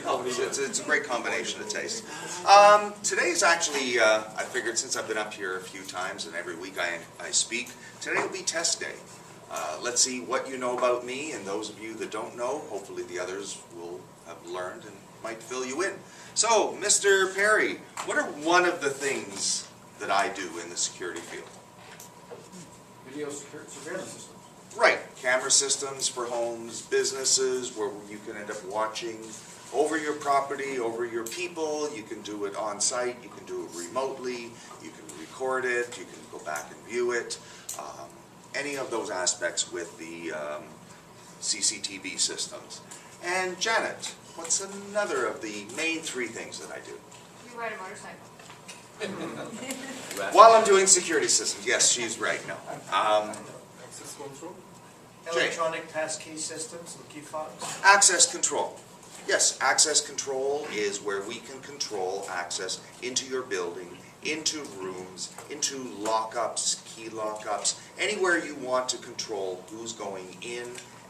helps. It's a great combination of taste. Today's actually, I figured since I've been up here a few times and every week I speak, today will be test day. Let's see what you know about me, and those of you that don't know, hopefully the others will have learned and might fill you in. So, Mr. Perry, what are one of the things that I do in the security field? Video surveillance systems. Right, camera systems for homes, businesses, where you can end up watching over your property, over your people. You can do it on site, you can do it remotely, you can record it, you can go back and view it. Any of those aspects with the CCTV systems. And Janet, what's another of the main three things that I do? You ride a motorcycle. While I'm doing security systems, yes, she's right, no. Access control. Jay. Electronic passkey systems and key fobs. Access control. Yes, access control is where we can control access into your building, into rooms, into lockups, key lockups, anywhere you want to control who's going in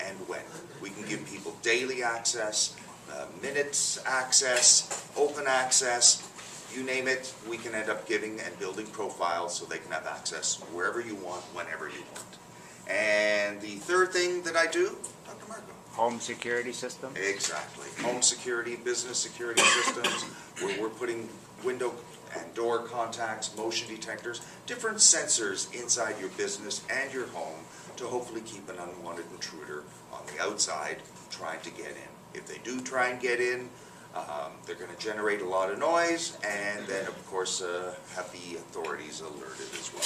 and when. We can give people daily access, minutes access, open access, you name it, we can end up giving and building profiles so they can have access wherever you want, whenever you want. And the third thing that I do, Dr. Marco. Home security system? Exactly. Home security, business security systems, where we're putting window and door contacts, motion detectors, different sensors inside your business and your home to hopefully keep an unwanted intruder on the outside trying to get in. If they do try and get in, they're going to generate a lot of noise, and then of course have the authorities alerted as well.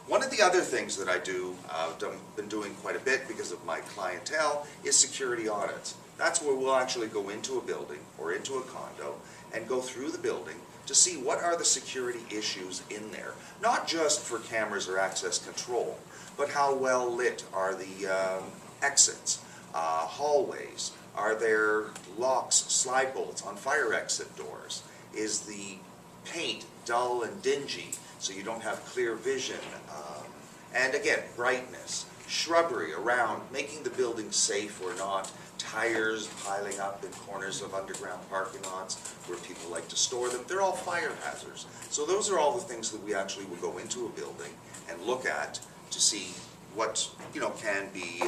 One of the other things that I do, I've been doing quite a bit because of my clientele, is security audits. That's where we'll actually go into a building or into a condo and go through the building to see what are the security issues in there. Not just for cameras or access control, but how well lit are the exits, hallways. Are there locks, slide bolts on fire exit doors? Is the paint dull and dingy so you don't have clear vision? And again, brightness, shrubbery around, making the building safe or not, tires piling up in corners of underground parking lots where people like to store them. They're all fire hazards. So those are all the things that we actually will go into a building and look at to see what can be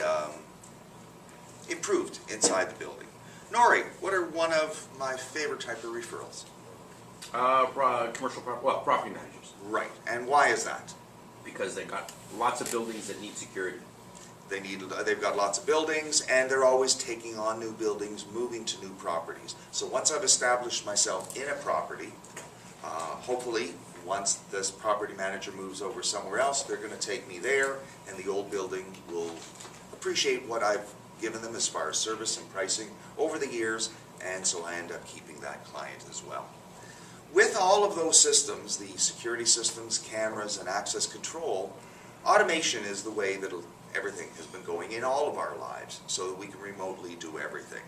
improved inside the building. Nori, what are one of my favorite type of referrals? Commercial property managers. Right, and why is that? Because they've got lots of buildings that need security. They've got lots of buildings, and they're always taking on new buildings, moving to new properties. So once I've established myself in a property, hopefully once this property manager moves over somewhere else, they're going to take me there, and the old building will appreciate what I've given them as far as service and pricing over the years, and so I end up keeping that client as well. With all of those systems, the security systems, cameras, and access control, automation is the way that everything has been going in all of our lives so that we can remotely do everything.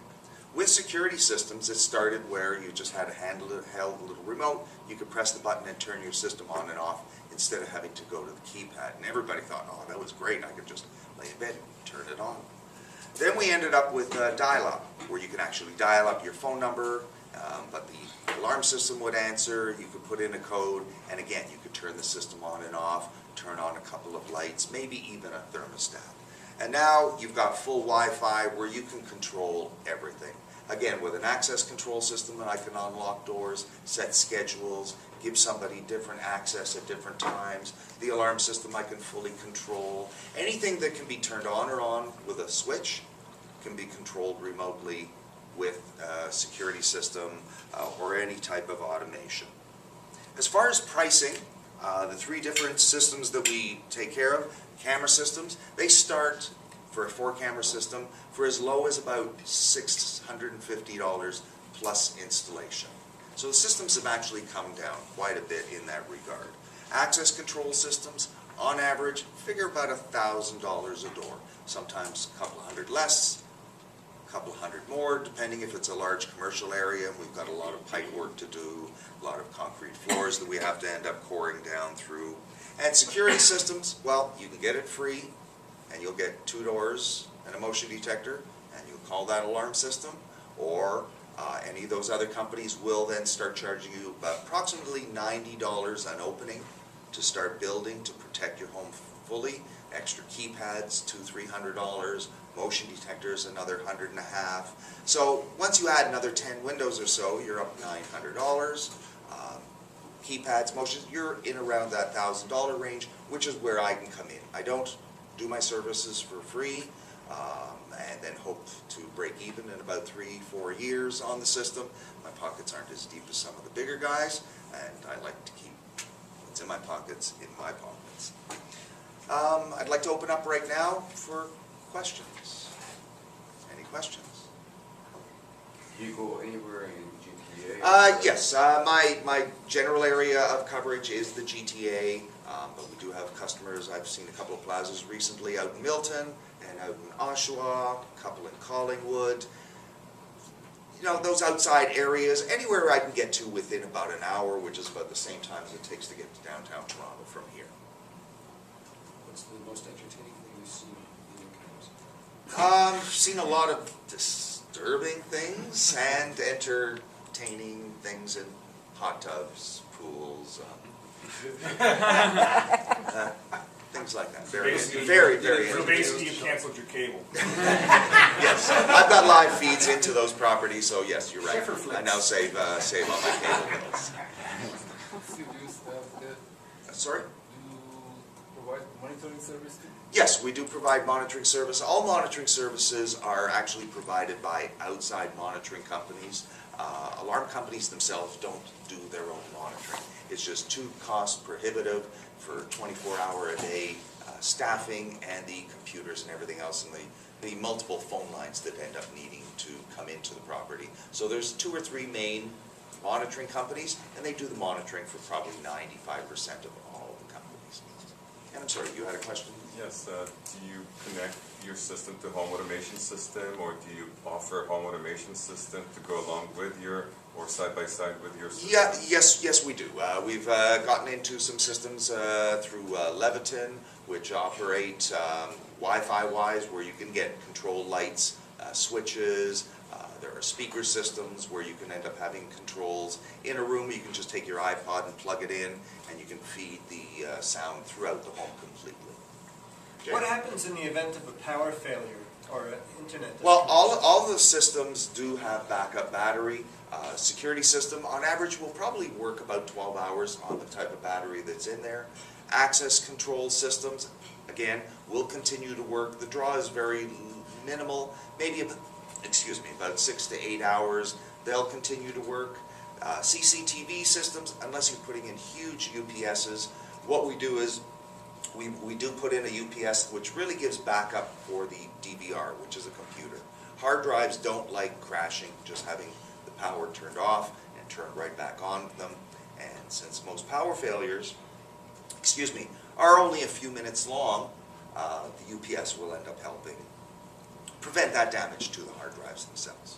With security systems, it started where you just had a held little remote. You could press the button and turn your system on and off instead of having to go to the keypad. And everybody thought, oh, that was great. I could just lay in bed and turn it on. Then we ended up with dial-up, where you can actually dial up your phone number, but the alarm system would answer, you could put in a code, and again, you could turn the system on and off, turn on a couple of lights, maybe even a thermostat. And now you've got full Wi-Fi where you can control everything. Again, with an access control system, I can unlock doors, set schedules, give somebody different access at different times. The alarm system I can fully control. Anything that can be turned on or on with a switch can be controlled remotely with a security system or any type of automation. As far as pricing, the three different systems that we take care of, camera systems, they start for a 4-camera system for as low as about $650 plus installation. So the systems have actually come down quite a bit in that regard. Access control systems, on average, figure about $1,000 a door. Sometimes a couple hundred less, a couple hundred more, depending if it's a large commercial area. We've got a lot of pipe work to do, a lot of concrete floors that we have to end up coring down through. And security systems, well, you can get it free, and you'll get 2 doors and a motion detector, and you'll call that alarm system, or Any of those other companies will then start charging you approximately $90 on opening to start building to protect your home fully. Extra keypads, $200–300. Motion detectors, another $150. So once you add another 10 windows or so, you're up $900. Keypads, motions, you're in around that $1,000 range, which is where I can come in. I don't do my services for free, and then hope to break even in about 3–4 years on the system. My pockets aren't as deep as some of the bigger guys, and I like to keep what's in my pockets in my pockets. I'd like to open up right now for questions. Any questions? Do you go anywhere in GTA? Yes, my general area of coverage is the GTA, but we do have customers. I've seen a couple of plazas recently out in Milton and out in Oshawa, a couple in Collingwood. You know, those outside areas, anywhere I can get to within about an hour, which is about the same time as it takes to get to downtown Toronto from here. What's the most entertaining thing you've seen in your cameras? Seen a lot of disturbing things and entertaining things in hot tubs, pools, things like that. Very, very So entertaining. basically, you canceled your cable. Yes, I've got live feeds into those properties, so yes, you're right. Sheffer flicks. I now save on my cable bills. Do you have that? Sorry? Do you provide monitoring service too? Yes, we do provide monitoring service. All monitoring services are actually provided by outside monitoring companies. Alarm companies themselves don't do their own monitoring. It's just too cost prohibitive for 24-hour-a-day staffing and the computers and everything else and the multiple phone lines that end up needing to come into the property. So there's 2 or 3 main monitoring companies, and they do the monitoring for probably 95% of all the companies. And I'm sorry, you had a question? Yes, do you connect your system to home automation system, or do you offer home automation system to go along with your, or side by side with your system? Yeah, yes, we do. We've gotten into some systems through Leviton, which operate Wi-Fi-wise, where you can get control lights, switches. There are speaker systems where you can end up having controls in a room. You can just take your iPod and plug it in, and you can feed the sound throughout the home completely. Jay? What happens in the event of a power failure or an internet? Well, all the systems do have backup battery. Security system, on average, will probably work about 12 hours on the type of battery that's in there. Access control systems, again, will continue to work. The draw is very minimal, maybe about 6 to 8 hours. They'll continue to work. CCTV systems, unless you're putting in huge UPSs, what we do is we do put in a UPS which really gives backup for the DVR, which is a computer. Hard drives don't like crashing, just having the power turned off and turned right back on them. And since most power failures, are only a few minutes long, the UPS will end up helping prevent that damage to the hard drives themselves.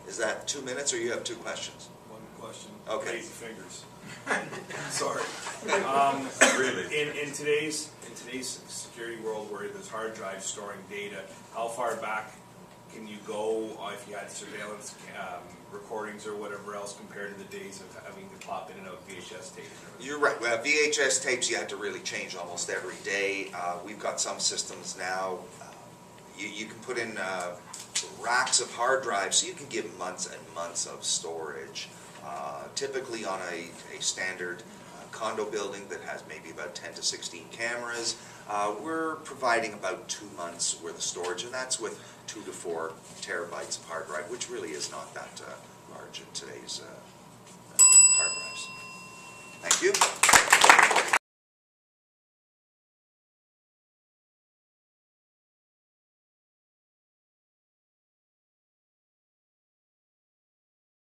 Is that 2 minutes, or you have 2 questions? One question. Okay. Lazy fingers. Sorry. Really? In today's security world, where there's hard drives storing data, how far back can you go if you had surveillance recordings or whatever else, compared to the days of having to pop in and out VHS tapes? You're right. Well, VHS tapes you had to really change almost every day. We've got some systems now. You can put in racks of hard drives, so you can give months and months of storage. Typically on a standard condo building that has maybe about 10 to 16 cameras, we're providing about 2 months worth of storage, and that's with 2 to 4 terabytes of hard drive, which really is not that large in today's hard drives. Thank you.